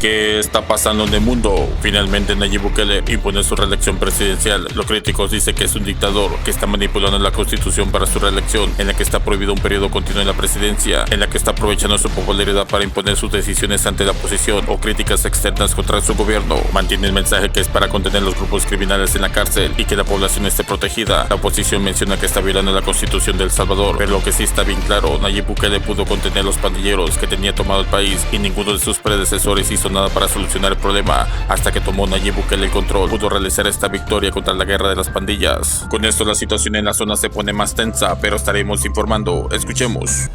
¿Qué está pasando en el mundo? Finalmente Nayib Bukele impone su reelección presidencial. Los críticos dicen que es un dictador que está manipulando la constitución para su reelección, en la que está prohibido un periodo continuo en la presidencia, en la que está aprovechando su popularidad para imponer sus decisiones ante la oposición o críticas externas contra su gobierno. Mantiene el mensaje que es para contener los grupos criminales en la cárcel y que la población esté protegida. La oposición menciona que está violando la constitución de El Salvador, pero lo que sí está bien claro, Nayib Bukele pudo contener los pandilleros que tenía tomado el país y ninguno de sus predecesores hizo nada para solucionar el problema. Hasta que tomó Nayib Bukele el control, pudo realizar esta victoria contra la guerra de las pandillas. Con esto la situación en la zona se pone más tensa, pero estaremos informando. Escuchemos.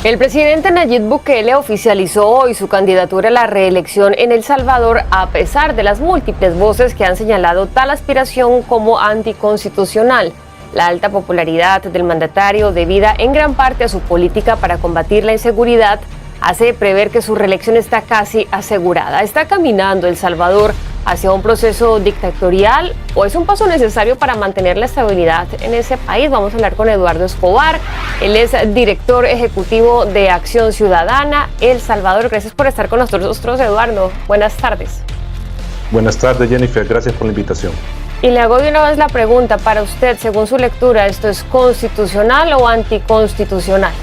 El presidente Nayib Bukele oficializó hoy su candidatura a la reelección en El Salvador a pesar de las múltiples voces que han señalado tal aspiración como anticonstitucional. La alta popularidad del mandatario, debida en gran parte a su política para combatir la inseguridad, hace prever que su reelección está casi asegurada. ¿Está caminando El Salvador hacia un proceso dictatorial o es un paso necesario para mantener la estabilidad en ese país? Vamos a hablar con Eduardo Escobar. Él es director ejecutivo de Acción Ciudadana El Salvador. Gracias por estar con nosotros, Eduardo. Buenas tardes. Buenas tardes, Jennifer. Gracias por la invitación. Y le hago de una vez la pregunta para usted, según su lectura, ¿esto es constitucional o anticonstitucional?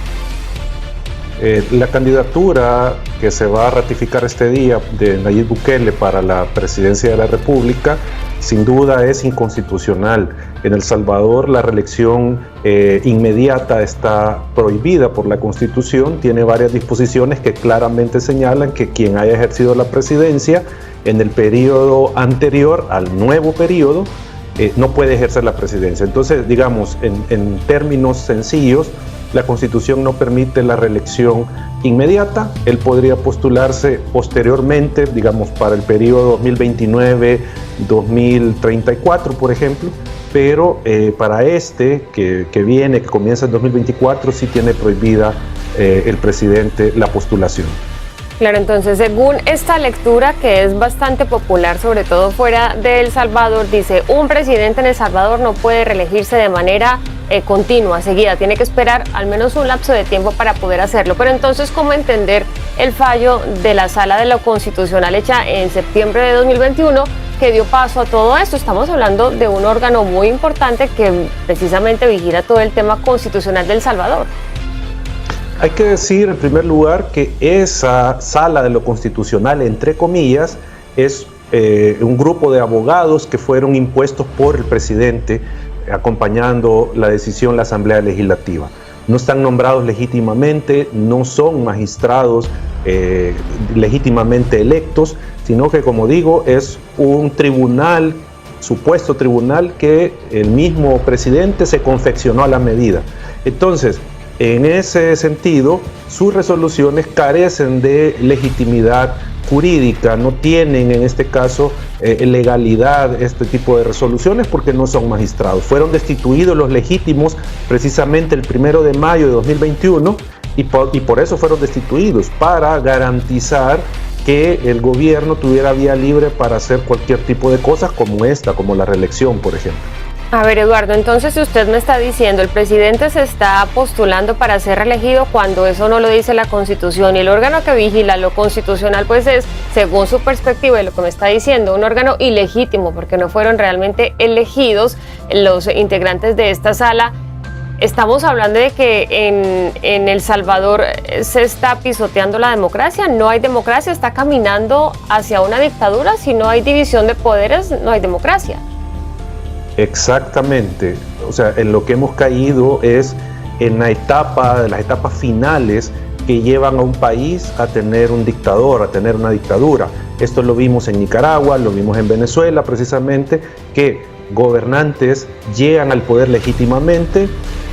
La candidatura que se va a ratificar este día de Nayib Bukele para la presidencia de la República sin duda es inconstitucional. En El Salvador la reelección inmediata está prohibida por la Constitución, tiene varias disposiciones que claramente señalan que quien haya ejercido la presidencia en el periodo anterior al nuevo periodo no puede ejercer la presidencia. Entonces, digamos, en términos sencillos, la Constitución no permite la reelección inmediata. Él podría postularse posteriormente, digamos, para el periodo 2029-2034, por ejemplo, pero para que viene, que comienza en 2024, sí tiene prohibida el presidente la postulación. Claro, entonces, según esta lectura, que es bastante popular, sobre todo fuera de El Salvador, dice, un presidente en El Salvador no puede reelegirse de manera continua, seguida, tiene que esperar al menos un lapso de tiempo para poder hacerlo. Pero entonces, ¿cómo entender el fallo de la Sala de lo Constitucional hecha en septiembre de 2021 que dio paso a todo esto? Estamos hablando de un órgano muy importante que precisamente vigila todo el tema constitucional de El Salvador. Hay que decir, en primer lugar, que esa Sala de lo Constitucional, entre comillas, es un grupo de abogados que fueron impuestos por el presidente acompañando la decisión de la Asamblea Legislativa. No están nombrados legítimamente, no son magistrados legítimamente electos, sino que, como digo, es un tribunal, supuesto tribunal, que el mismo presidente se confeccionó a la medida. Entonces, en ese sentido, sus resoluciones carecen de legitimidad jurídica, no tienen en este caso legalidad este tipo de resoluciones porque no son magistrados. Fueron destituidos los legítimos precisamente el 1 de mayo de 2021 y por eso fueron destituidos, para garantizar que el gobierno tuviera vía libre para hacer cualquier tipo de cosas como esta, como la reelección, por ejemplo. A ver, Eduardo, entonces si usted me está diciendo el presidente se está postulando para ser reelegido cuando eso no lo dice la Constitución y el órgano que vigila lo constitucional pues es, según su perspectiva y lo que me está diciendo, un órgano ilegítimo porque no fueron realmente elegidos los integrantes de esta sala, estamos hablando de que en El Salvador se está pisoteando la democracia, no hay democracia, está caminando hacia una dictadura, si no hay división de poderes no hay democracia. Exactamente, o sea, en lo que hemos caído es en las etapas finales que llevan a un país a tener un dictador, a tener una dictadura. Esto lo vimos en Nicaragua, lo vimos en Venezuela precisamente, que gobernantes llegan al poder legítimamente,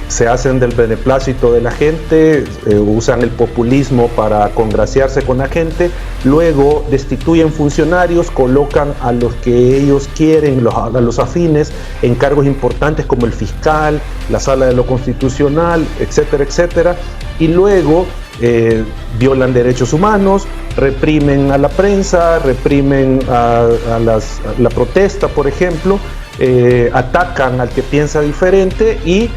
se hacen del beneplácito de la gente, usan el populismo para congraciarse con la gente, luego destituyen funcionarios, colocan a los que ellos quieren, a los afines, en cargos importantes como el fiscal, la Sala de lo Constitucional, etcétera, etcétera, y luego violan derechos humanos, reprimen a la prensa, reprimen a la protesta, por ejemplo, atacan al que piensa diferente y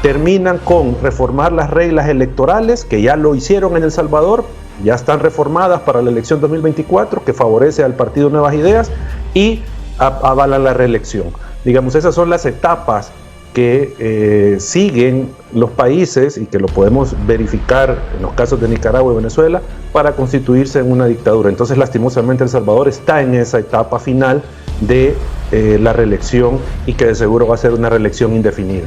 terminan con reformar las reglas electorales, que ya lo hicieron en El Salvador, ya están reformadas para la elección 2024, que favorece al partido Nuevas Ideas, y avalan la reelección. Digamos, esas son las etapas que siguen los países y que lo podemos verificar en los casos de Nicaragua y Venezuela para constituirse en una dictadura. Entonces, lastimosamente, El Salvador está en esa etapa final de la reelección y que de seguro va a ser una reelección indefinida.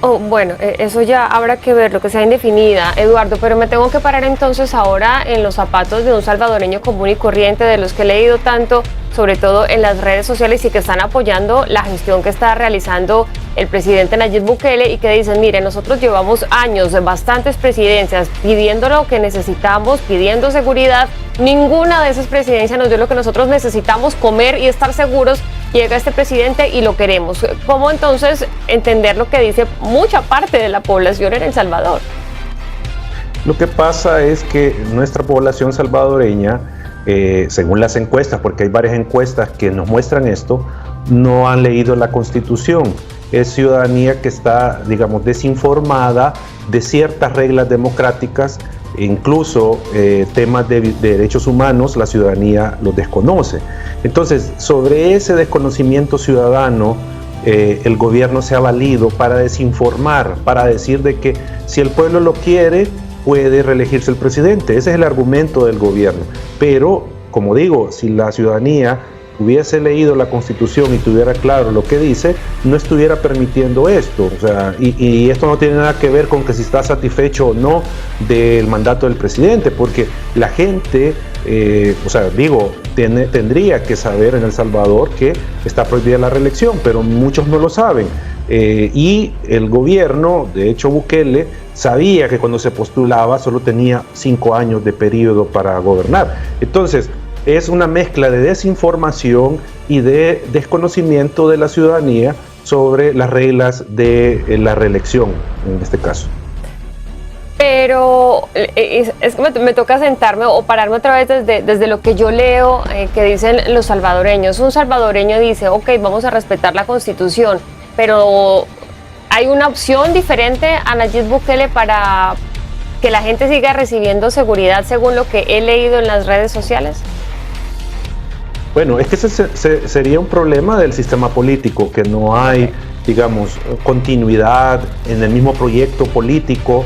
Oh, bueno, eso ya habrá que ver, lo que sea indefinida, Eduardo, pero me tengo que parar entonces ahora en los zapatos de un salvadoreño común y corriente, de los que he leído tanto, sobre todo en las redes sociales, y que están apoyando la gestión que está realizando el presidente Nayib Bukele, y que dicen, mire, nosotros llevamos años de bastantes presidencias pidiendo lo que necesitamos, pidiendo seguridad, ninguna de esas presidencias nos dio lo que nosotros necesitamos, comer y estar seguros. Llega este presidente y lo queremos. ¿Cómo entonces entender lo que dice mucha parte de la población en El Salvador? Lo que pasa es que nuestra población salvadoreña, según las encuestas, porque hay varias encuestas que nos muestran esto, no han leído la Constitución. Es ciudadanía que está, digamos, desinformada de ciertas reglas democráticas, incluso temas de derechos humanos, la ciudadanía los desconoce. Entonces, sobre ese desconocimiento ciudadano, el gobierno se ha valido para desinformar, para decir de que si el pueblo lo quiere, puede reelegirse el presidente. Ese es el argumento del gobierno. Pero, como digo, si la ciudadanía hubiese leído la Constitución y tuviera claro lo que dice, no estuviera permitiendo esto. O sea, y esto no tiene nada que ver con que si está satisfecho o no del mandato del presidente, porque la gente, tendría que saber en El Salvador que está prohibida la reelección, pero muchos no lo saben. Y el gobierno, de hecho Bukele, sabía que cuando se postulaba solo tenía 5 años de periodo para gobernar. Entonces, es una mezcla de desinformación y de desconocimiento de la ciudadanía sobre las reglas de la reelección, en este caso. Pero es que me toca sentarme o pararme otra vez desde lo que yo leo, que dicen los salvadoreños. Un salvadoreño dice, ok, vamos a respetar la Constitución, pero ¿hay una opción diferente a Nayib Bukele para que la gente siga recibiendo seguridad según lo que he leído en las redes sociales? Bueno, es que ese sería un problema del sistema político, que no hay, digamos, continuidad en el mismo proyecto político.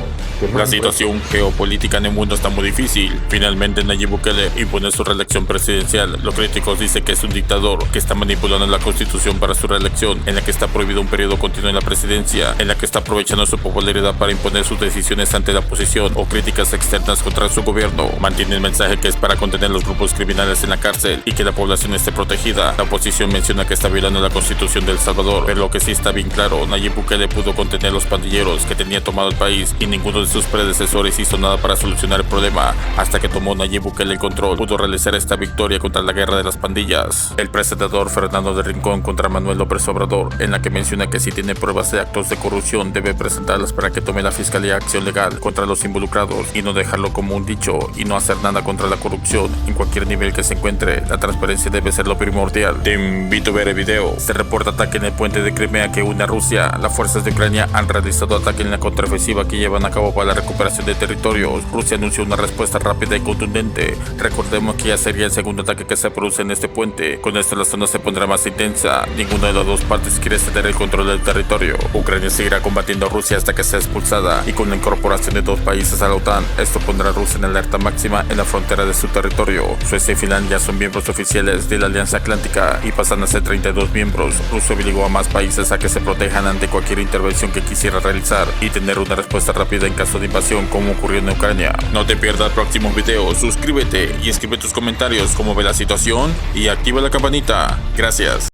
La situación geopolítica en el mundo está muy difícil. Finalmente Nayib Bukele impone su reelección presidencial. Los críticos dicen que es un dictador que está manipulando la Constitución para su reelección, en la que está prohibido un periodo continuo en la presidencia, en la que está aprovechando su popularidad para imponer sus decisiones ante la oposición o críticas externas contra su gobierno. Mantiene el mensaje que es para contener los grupos criminales en la cárcel y que la población esté protegida. La oposición menciona que está violando la Constitución de El Salvador, pero lo que sí está bien claro, Nayib Bukele pudo contener los pandilleros que tenía tomado el país, y ninguno de sus predecesores hizo nada para solucionar el problema. Hasta que tomó Nayib Bukele el control, pudo realizar esta victoria contra la guerra de las pandillas. El presentador Fernando de Rincón contra Manuel López Obrador, en la que menciona que si tiene pruebas de actos de corrupción debe presentarlas para que tome la fiscalía acción legal contra los involucrados y no dejarlo como un dicho y no hacer nada contra la corrupción en cualquier nivel que se encuentre. La transparencia debe ser lo primordial. Te invito a ver el video. Se reporta ataque en el puente de Crimea que une a Rusia. Las fuerzas de Ucrania han realizado ataque en la contraofensiva que llevan a cabo para la recuperación de territorios. Rusia anunció una respuesta rápida y contundente. Recordemos que ya sería el segundo ataque que se produce en este puente. Con esto la zona se pondrá más intensa. Ninguna de las dos partes quiere ceder el control del territorio. Ucrania seguirá combatiendo a Rusia hasta que sea expulsada, y con la incorporación de 2 países a la OTAN, esto pondrá a Rusia en alerta máxima en la frontera de su territorio. Suecia y Finlandia son miembros oficiales de la Alianza Atlántica y pasan a ser 32 miembros. Rusia obligó a más países a que se protejan ante cualquier intervención que quisiera realizar y tener una respuesta rápida en caso de invasión, como ocurrió en Ucrania. No te pierdas próximos videos, suscríbete y escribe tus comentarios cómo ve la situación y activa la campanita. Gracias.